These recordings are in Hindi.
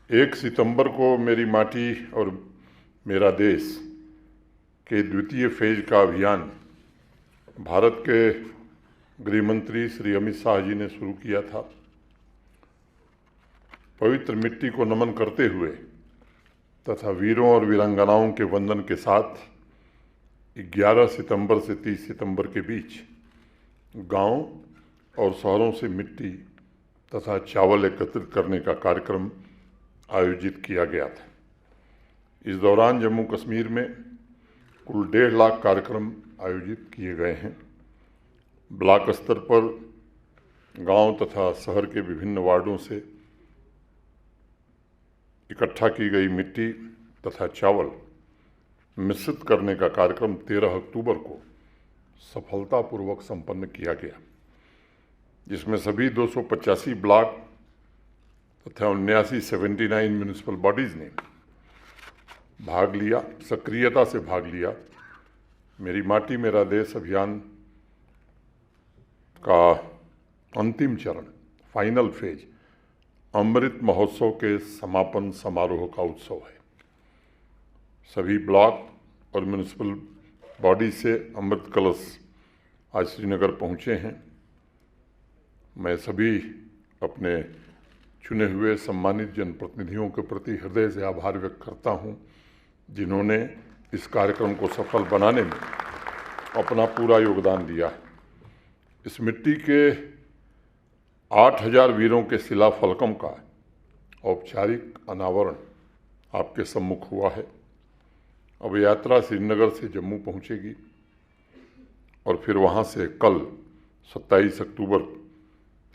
1 सितंबर को मेरी माटी और मेरा देश के द्वितीय फेज का अभियान भारत के गृह मंत्री श्री अमित शाह जी ने शुरू किया था। पवित्र मिट्टी को नमन करते हुए तथा वीरों और वीरांगनाओं के वंदन के साथ 11 सितंबर से 30 सितंबर के बीच गांव और शहरों से मिट्टी तथा चावल एकत्रित करने का कार्यक्रम आयोजित किया गया था। इस दौरान जम्मू कश्मीर में कुल 1.5 लाख कार्यक्रम आयोजित किए गए हैं। ब्लॉक स्तर पर गांव तथा शहर के विभिन्न वार्डों से इकट्ठा की गई मिट्टी तथा चावल मिश्रित करने का कार्यक्रम 13 अक्टूबर को सफलतापूर्वक संपन्न किया गया, जिसमें सभी 285 ब्लॉक तथा 79 म्यूनिसिपल बॉडीज़ ने भाग लिया, सक्रियता से भाग लिया। मेरी माटी मेरा देश अभियान का अंतिम चरण, फाइनल फेज, अमृत महोत्सव के समापन समारोह का उत्सव है। सभी ब्लॉक और म्यूनिसिपल बॉडी से अमृत कलश आज श्रीनगर पहुँचे हैं। मैं सभी अपने चुने हुए सम्मानित जनप्रतिनिधियों के प्रति हृदय से आभार व्यक्त करता हूं, जिन्होंने इस कार्यक्रम को सफल बनाने में अपना पूरा योगदान दिया है। इस मिट्टी के 8000 वीरों के शिला फलकम का औपचारिक अनावरण आपके सम्मुख हुआ है। अब यात्रा श्रीनगर से जम्मू पहुंचेगी और फिर वहां से कल 27 अक्टूबर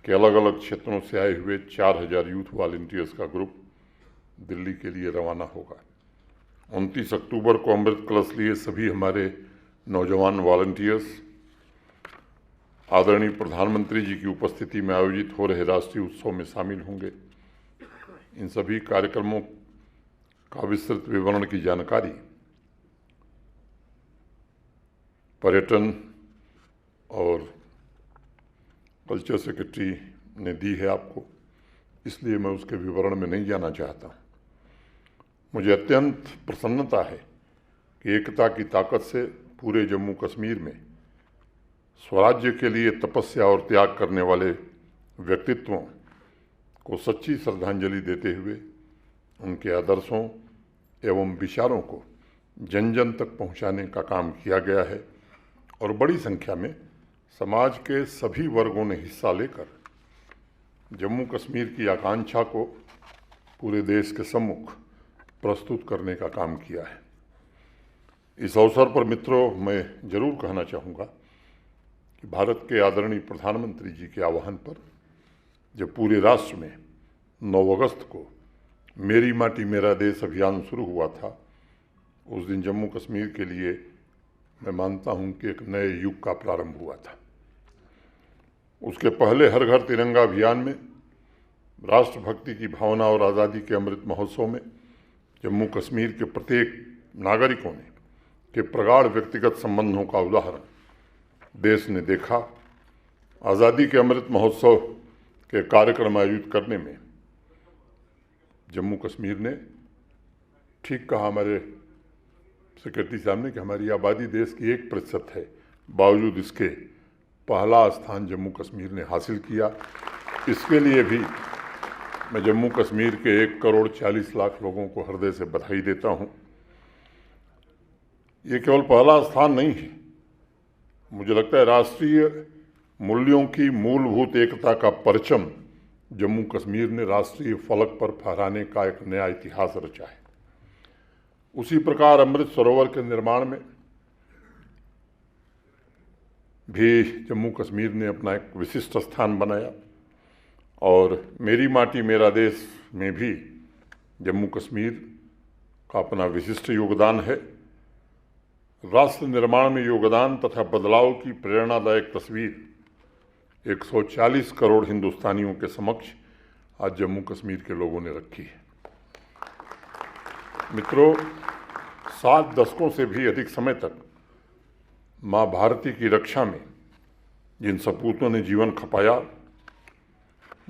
के अलग अलग क्षेत्रों से आए हुए 4000 यूथ वॉलंटियर्स का ग्रुप दिल्ली के लिए रवाना होगा। 29 अक्टूबर को अमृत कलश लिए सभी हमारे नौजवान वॉलंटियर्स आदरणीय प्रधानमंत्री जी की उपस्थिति में आयोजित हो रहे राष्ट्रीय उत्सव में शामिल होंगे। इन सभी कार्यक्रमों का विस्तृत विवरण की जानकारी पर्यटन और कल्चर सेक्रेटरी ने दी है आपको, इसलिए मैं उसके विवरण में नहीं जाना चाहता। मुझे अत्यंत प्रसन्नता है कि एकता की ताकत से पूरे जम्मू कश्मीर में स्वराज्य के लिए तपस्या और त्याग करने वाले व्यक्तित्वों को सच्ची श्रद्धांजलि देते हुए उनके आदर्शों एवं विचारों को जन जन तक पहुंचाने का काम किया गया है और बड़ी संख्या में समाज के सभी वर्गों ने हिस्सा लेकर जम्मू कश्मीर की आकांक्षा को पूरे देश के सम्मुख प्रस्तुत करने का काम किया है। इस अवसर पर मित्रों, मैं जरूर कहना चाहूँगा कि भारत के आदरणीय प्रधानमंत्री जी के आह्वान पर जब पूरे राष्ट्र में 9 अगस्त को मेरी माटी मेरा देश अभियान शुरू हुआ था, उस दिन जम्मू कश्मीर के लिए मैं मानता हूँ कि एक नए युग का प्रारंभ हुआ था। उसके पहले हर घर तिरंगा अभियान में राष्ट्रभक्ति की भावना और आज़ादी के अमृत महोत्सव में जम्मू कश्मीर के प्रत्येक नागरिकों ने के प्रगाढ़ व्यक्तिगत संबंधों का उदाहरण देश ने देखा। आज़ादी के अमृत महोत्सव के कार्यक्रम आयोजित करने में जम्मू कश्मीर ने, ठीक कहा हमारे सेक्रेटरी साहब ने, कि हमारी आबादी देश की 1% है, बावजूद इसके पहला स्थान जम्मू कश्मीर ने हासिल किया। इसके लिए भी मैं जम्मू कश्मीर के 1 करोड़ 40 लाख लोगों को हृदय से बधाई देता हूं। ये केवल पहला स्थान नहीं है, मुझे लगता है राष्ट्रीय मूल्यों की मूलभूत एकता का परचम जम्मू कश्मीर ने राष्ट्रीय फलक पर फहराने का एक नया इतिहास रचा है। उसी प्रकार अमृत सरोवर के निर्माण में भी जम्मू कश्मीर ने अपना एक विशिष्ट स्थान बनाया और मेरी माटी मेरा देश में भी जम्मू कश्मीर का अपना विशिष्ट योगदान है। राष्ट्र निर्माण में योगदान तथा बदलाव की प्रेरणादायक तस्वीर 140 करोड़ हिंदुस्तानियों के समक्ष आज जम्मू कश्मीर के लोगों ने रखी है। मित्रों, 7 दशकों से भी अधिक समय तक माँ भारती की रक्षा में जिन सपूतों ने जीवन खपाया,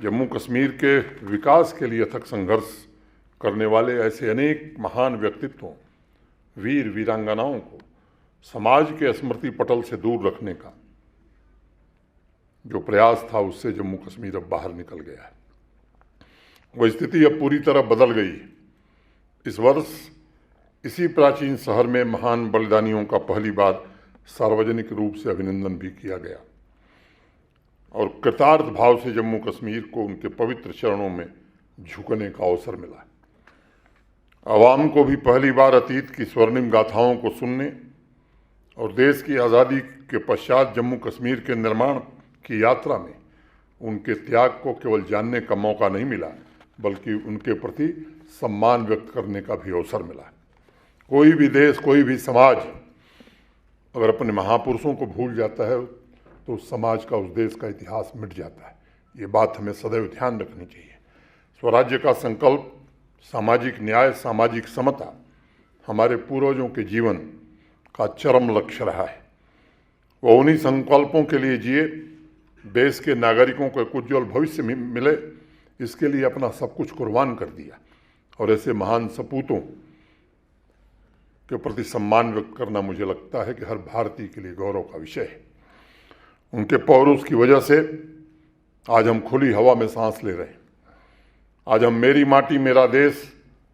जम्मू कश्मीर के विकास के लिए अथक संघर्ष करने वाले ऐसे अनेक महान व्यक्तित्वों, वीर वीरांगनाओं को समाज के स्मृति पटल से दूर रखने का जो प्रयास था, उससे जम्मू कश्मीर अब बाहर निकल गया है। वह स्थिति अब पूरी तरह बदल गई है। इस वर्ष इसी प्राचीन शहर में महान बलिदानियों का पहली बार सार्वजनिक रूप से अभिनंदन भी किया गया और कृतार्थ भाव से जम्मू कश्मीर को उनके पवित्र चरणों में झुकने का अवसर मिला। आवाम को भी पहली बार अतीत की स्वर्णिम गाथाओं को सुनने और देश की आज़ादी के पश्चात जम्मू कश्मीर के निर्माण की यात्रा में उनके त्याग को केवल जानने का मौका नहीं मिला, बल्कि उनके प्रति सम्मान व्यक्त करने का भी अवसर मिला। कोई भी देश, कोई भी समाज अगर अपने महापुरुषों को भूल जाता है तो उस समाज का, उस देश का इतिहास मिट जाता है। ये बात हमें सदैव ध्यान रखनी चाहिए। स्वराज्य का संकल्प, सामाजिक न्याय, सामाजिक समता हमारे पूर्वजों के जीवन का चरम लक्ष्य रहा है। वो उन्हीं संकल्पों के लिए जिए, देश के नागरिकों को एक उज्ज्वल भविष्य मिले, इसके लिए अपना सब कुछ कुर्बान कर दिया। और ऐसे महान सपूतों के प्रति सम्मान व्यक्त करना मुझे लगता है कि हर भारतीय के लिए गौरव का विषय है। उनके पौरुष की वजह से आज हम खुली हवा में सांस ले रहे हैं। आज हम मेरी माटी मेरा देश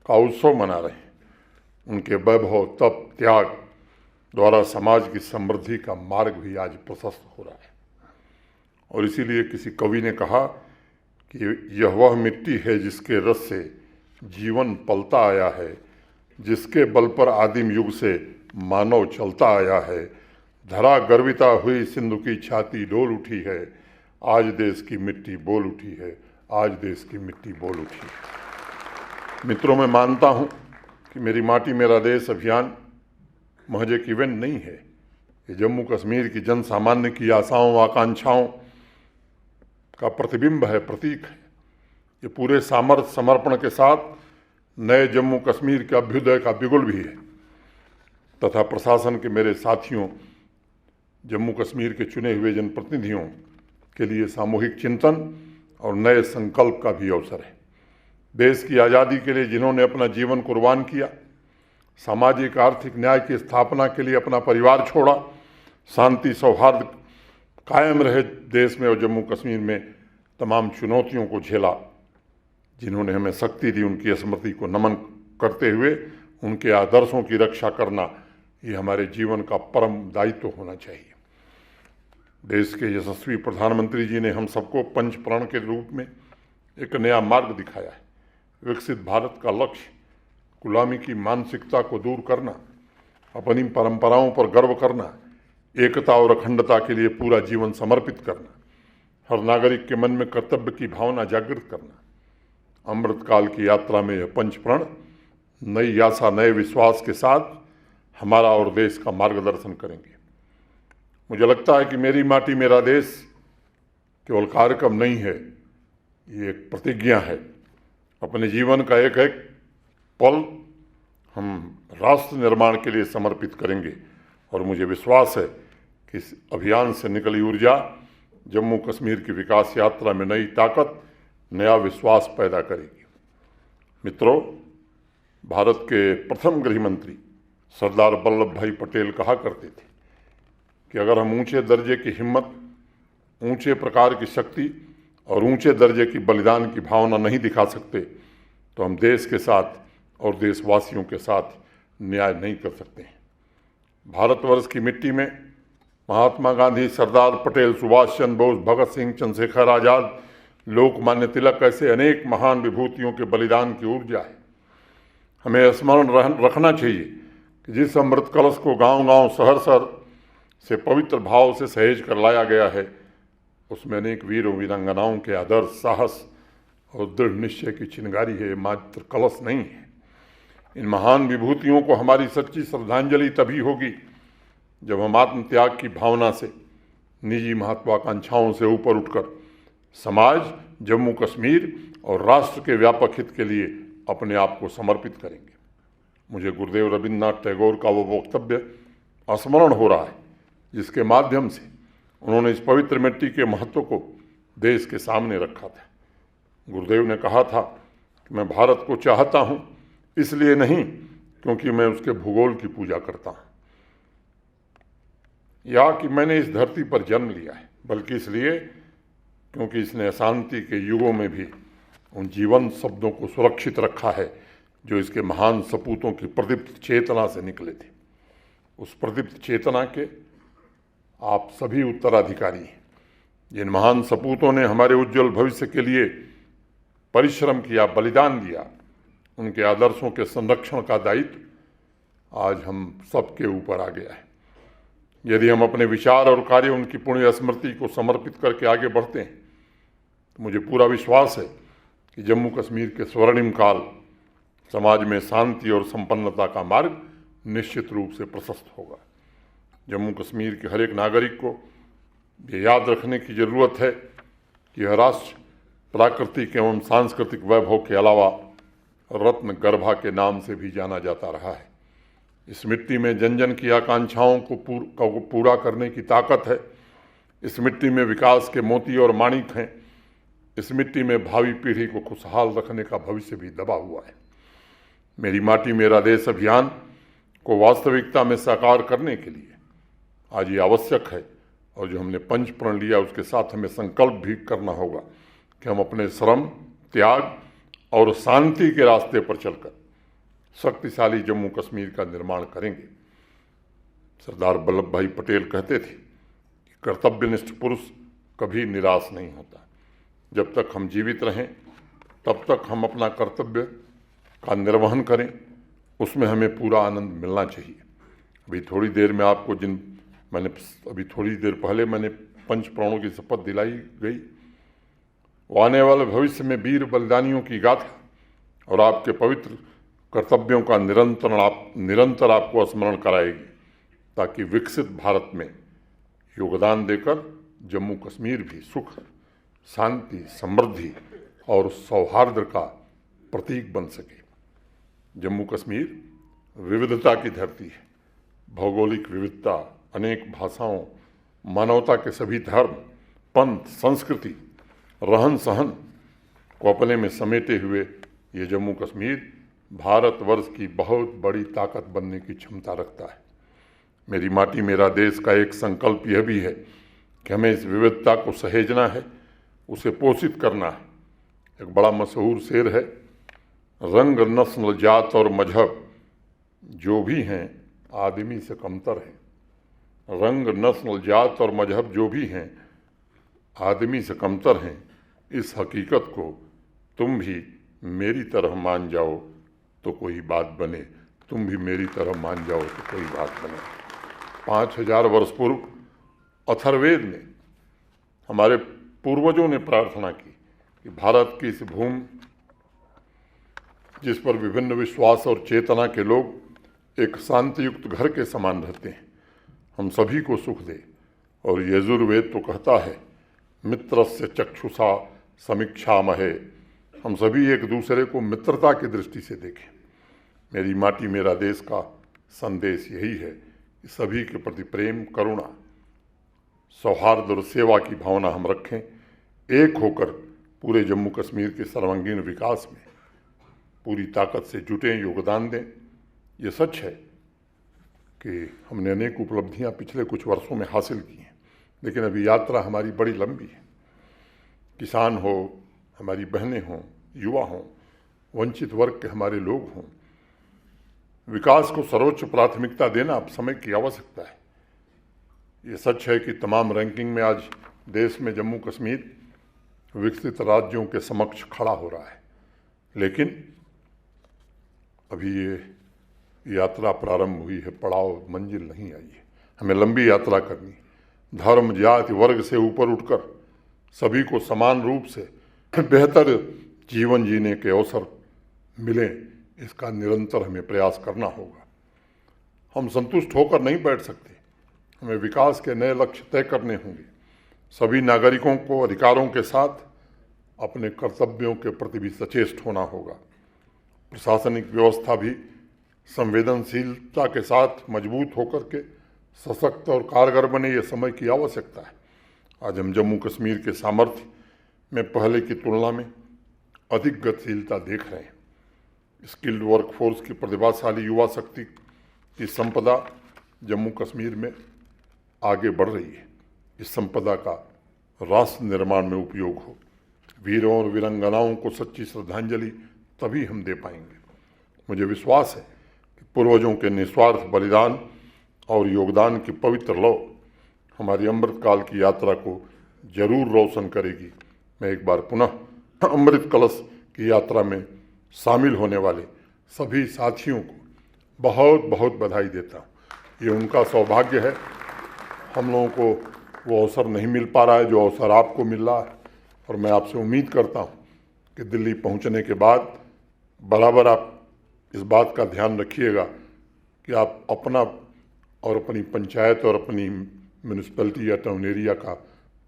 का उत्सव मना रहे हैं। उनके वैभव, तप, त्याग द्वारा समाज की समृद्धि का मार्ग भी आज प्रशस्त हो रहा है। और इसीलिए किसी कवि ने कहा कि यह वह मिट्टी है जिसके रस से जीवन पलता आया है, जिसके बल पर आदिम युग से मानव चलता आया है। धरा गर्विता हुई सिंधु की छाती डोल उठी है, आज देश की मिट्टी बोल उठी है, आज देश की मिट्टी बोल उठी है। मित्रों, मैं मानता हूँ कि मेरी माटी मेरा देश अभियान महज एक इवेंट नहीं है। ये जम्मू कश्मीर की जन सामान्य की आशाओं, आकांक्षाओं का प्रतिबिंब है, प्रतीक है। ये पूरे सामर्थ्य, समर्पण के साथ नए जम्मू कश्मीर के अभ्युदय का बिगुल भी है तथा प्रशासन के मेरे साथियों, जम्मू कश्मीर के चुने हुए जनप्रतिनिधियों के लिए सामूहिक चिंतन और नए संकल्प का भी अवसर है। देश की आज़ादी के लिए जिन्होंने अपना जीवन कुर्बान किया, सामाजिक आर्थिक न्याय की स्थापना के लिए अपना परिवार छोड़ा, शांति सौहार्द कायम रहे देश में और जम्मू कश्मीर में तमाम चुनौतियों को झेला, जिन्होंने हमें शक्ति दी, उनकी स्मृति को नमन करते हुए उनके आदर्शों की रक्षा करना, ये हमारे जीवन का परम दायित्व होना चाहिए। देश के यशस्वी प्रधानमंत्री जी ने हम सबको पंच प्रण के रूप में एक नया मार्ग दिखाया है। विकसित भारत का लक्ष्य गुलामी की मानसिकता को दूर करना, अपनी परंपराओं पर गर्व करना, एकता और अखंडता के लिए पूरा जीवन समर्पित करना, हर नागरिक के मन में कर्तव्य की भावना जागृत करना। अमृतकाल की यात्रा में यह पंच प्रण नई आशा, नए विश्वास के साथ हमारा और देश का मार्गदर्शन करेंगे। मुझे लगता है कि मेरी माटी मेरा देश केवल कार्यक्रम नहीं है, ये एक प्रतिज्ञा है। अपने जीवन का एक एक पल हम राष्ट्र निर्माण के लिए समर्पित करेंगे और मुझे विश्वास है कि इस अभियान से निकली ऊर्जा जम्मू कश्मीर की विकास यात्रा में नई ताकत, नया विश्वास पैदा करेगी। मित्रों, भारत के प्रथम गृह मंत्री सरदार वल्लभ भाई पटेल कहा करते थे कि अगर हम ऊंचे दर्जे की हिम्मत, ऊंचे प्रकार की शक्ति और ऊंचे दर्जे की बलिदान की भावना नहीं दिखा सकते तो हम देश के साथ और देशवासियों के साथ न्याय नहीं कर सकते हैं। भारतवर्ष की मिट्टी में महात्मा गांधी, सरदार पटेल, सुभाष चंद्र बोस, भगत सिंह, चंद्रशेखर आज़ाद, लोकमान्य तिलक ऐसे अनेक महान विभूतियों के बलिदान की ऊर्जा है। हमें स्मरण रखना चाहिए कि जिस अमृत कलश को गांव-गांव, शहर-शहर से पवित्र भाव से सहेज कर लाया गया है, उसमें अनेक वीरों वीरांगनाओं के आदर्श, साहस और दृढ़ निश्चय की चिंगारी है, मात्र कलश नहीं है। इन महान विभूतियों को हमारी सच्ची श्रद्धांजलि तभी होगी जब हम आत्म त्याग की भावना से, निजी महत्वाकांक्षाओं से ऊपर उठकर समाज, जम्मू कश्मीर और राष्ट्र के व्यापक हित के लिए अपने आप को समर्पित करेंगे। मुझे गुरुदेव रविन्द्रनाथ टैगोर का वो वक्तव्य स्मरण हो रहा है जिसके माध्यम से उन्होंने इस पवित्र मिट्टी के महत्व को देश के सामने रखा था। गुरुदेव ने कहा था, कि मैं भारत को चाहता हूँ इसलिए नहीं क्योंकि मैं उसके भूगोल की पूजा करता हूँ या कि मैंने इस धरती पर जन्म लिया है, बल्कि इसलिए क्योंकि इसने अशांति के युगों में भी उन जीवंत शब्दों को सुरक्षित रखा है जो इसके महान सपूतों की प्रदीप्त चेतना से निकले थे। उस प्रदीप्त चेतना के आप सभी उत्तराधिकारी हैं। जिन महान सपूतों ने हमारे उज्जवल भविष्य के लिए परिश्रम किया, बलिदान दिया, उनके आदर्शों के संरक्षण का दायित्व आज हम सबके ऊपर आ गया है। यदि हम अपने विचार और कार्य उनकी पुण्य स्मृति को समर्पित करके आगे बढ़ते हैं तो मुझे पूरा विश्वास है कि जम्मू कश्मीर के स्वर्णिम काल समाज में शांति और संपन्नता का मार्ग निश्चित रूप से प्रशस्त होगा। जम्मू कश्मीर के हर एक नागरिक को ये याद रखने की ज़रूरत है कि यह राष्ट्र प्राकृतिक एवं सांस्कृतिक वैभव के अलावा रत्न गर्भा के नाम से भी जाना जाता रहा है। इस मिट्टी में जन जन की आकांक्षाओं को पूरा करने की ताकत है। इस मिट्टी में विकास के मोती और माणिक हैं। इस मिट्टी में भावी पीढ़ी को खुशहाल रखने का भविष्य भी दबा हुआ है। मेरी माटी मेरा देश अभियान को वास्तविकता में साकार करने के लिए आज ये आवश्यक है और जो हमने पंच प्रण लिया उसके साथ हमें संकल्प भी करना होगा कि हम अपने श्रम, त्याग और शांति के रास्ते पर चलकर शक्तिशाली जम्मू कश्मीर का निर्माण करेंगे। सरदार वल्लभ भाई पटेल कहते थे कि कर्तव्यनिष्ठ पुरुष कभी निराश नहीं होता। जब तक हम जीवित रहें तब तक हम अपना कर्तव्य का निर्वहन करें, उसमें हमें पूरा आनंद मिलना चाहिए। अभी थोड़ी देर पहले मैंने पंच प्राणों की शपथ दिलाई गई। वो आने वाले भविष्य में वीर बलिदानियों की गाथा और आपके पवित्र कर्तव्यों का निरंतर आपको स्मरण कराएगी, ताकि विकसित भारत में योगदान देकर जम्मू कश्मीर भी सुख, शांति, समृद्धि और सौहार्द का प्रतीक बन सके। जम्मू कश्मीर विविधता की धरती है। भौगोलिक विविधता, अनेक भाषाओं, मानवता के सभी धर्म, पंथ, संस्कृति, रहन सहन को अपने में समेटे हुए ये जम्मू कश्मीर भारतवर्ष की बहुत बड़ी ताकत बनने की क्षमता रखता है। मेरी माटी मेरा देश का एक संकल्प यह भी है कि हमें इस विविधता को सहेजना है, उसे पोषित करना है। एक बड़ा मशहूर शेर है, रंग, नस्ल, जात और मजहब जो भी हैं आदमी से कमतर हैं। रंग, नस्ल, जात और मजहब जो भी हैं आदमी से कमतर हैं। इस हकीकत को तुम भी मेरी तरह मान जाओ तो कोई बात बने, तुम भी मेरी तरह मान जाओ तो कोई बात बने। 5000 वर्ष पूर्व अथर्ववेद में हमारे पूर्वजों ने प्रार्थना की कि भारत की इस भूमि जिस पर विभिन्न विश्वास और चेतना के लोग एक शांतियुक्त घर के समान रहते हैं, हम सभी को सुख दे। और यजुर्वेद तो कहता है, मित्रस्य चक्षुषा समीक्षामहे, हम सभी एक दूसरे को मित्रता की दृष्टि से देखें। मेरी माटी मेरा देश का संदेश यही है कि सभी के प्रति प्रेम, करुणा, सौहार्द और सेवा की भावना हम रखें। एक होकर पूरे जम्मू कश्मीर के सर्वांगीण विकास में पूरी ताकत से जुटें, योगदान दें। ये सच है कि हमने अनेक उपलब्धियां पिछले कुछ वर्षों में हासिल की हैं, लेकिन अभी यात्रा हमारी बड़ी लंबी है। किसान हो, हमारी बहनें हों, युवा हों, वंचित वर्ग के हमारे लोग हों, विकास को सर्वोच्च प्राथमिकता देना अब समय की आवश्यकता है। ये सच है कि तमाम रैंकिंग में आज देश में जम्मू कश्मीर विकसित राज्यों के समक्ष खड़ा हो रहा है, लेकिन अभी ये यात्रा प्रारंभ हुई है, पड़ाव मंजिल नहीं आई है। हमें लंबी यात्रा करनी है। धर्म, जाति, वर्ग से ऊपर उठकर सभी को समान रूप से बेहतर जीवन जीने के अवसर मिलें, इसका निरंतर हमें प्रयास करना होगा। हम संतुष्ट होकर नहीं बैठ सकते, हमें विकास के नए लक्ष्य तय करने होंगे। सभी नागरिकों को अधिकारों के साथ अपने कर्तव्यों के प्रति भी सचेत होना होगा। प्रशासनिक व्यवस्था भी संवेदनशीलता के साथ मजबूत होकर के सशक्त और कारगर बने, ये समय की आवश्यकता है। आज हम जम्मू कश्मीर के सामर्थ्य में पहले की तुलना में अधिक गतिशीलता देख रहे हैं। स्किल्ड वर्कफोर्स की प्रतिभाशाली युवा शक्ति की संपदा जम्मू कश्मीर में आगे बढ़ रही है। इस संपदा का राष्ट्र निर्माण में उपयोग हो। वीरों और वीरांगनाओं को सच्ची श्रद्धांजलि तभी हम दे पाएंगे। मुझे विश्वास है कि पूर्वजों के निस्वार्थ बलिदान और योगदान की पवित्र लौ हमारी अमृतकाल की यात्रा को जरूर रोशन करेगी। मैं एक बार पुनः अमृत कलश की यात्रा में शामिल होने वाले सभी साथियों को बहुत बहुत बधाई देता हूँ। ये उनका सौभाग्य है। हम लोगों को वो अवसर नहीं मिल पा रहा है जो अवसर आपको मिल रहा है, और मैं आपसे उम्मीद करता हूँ कि दिल्ली पहुँचने के बाद बराबर आप इस बात का ध्यान रखिएगा कि आप अपना और अपनी पंचायत और अपनी म्यूनिसिपैलिटी या टाउन एरिया का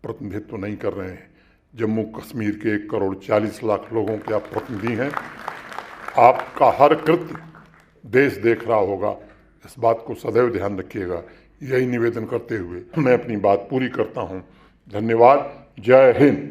प्रतिनिधित्व नहीं कर रहे हैं। जम्मू कश्मीर के 1,40,00,000 लोगों के आप प्रतिनिधि हैं। आपका हर कृत्य देश देख रहा होगा। इस बात को सदैव ध्यान रखिएगा। यही निवेदन करते हुए मैं अपनी बात पूरी करता हूँ। धन्यवाद। जय हिंद।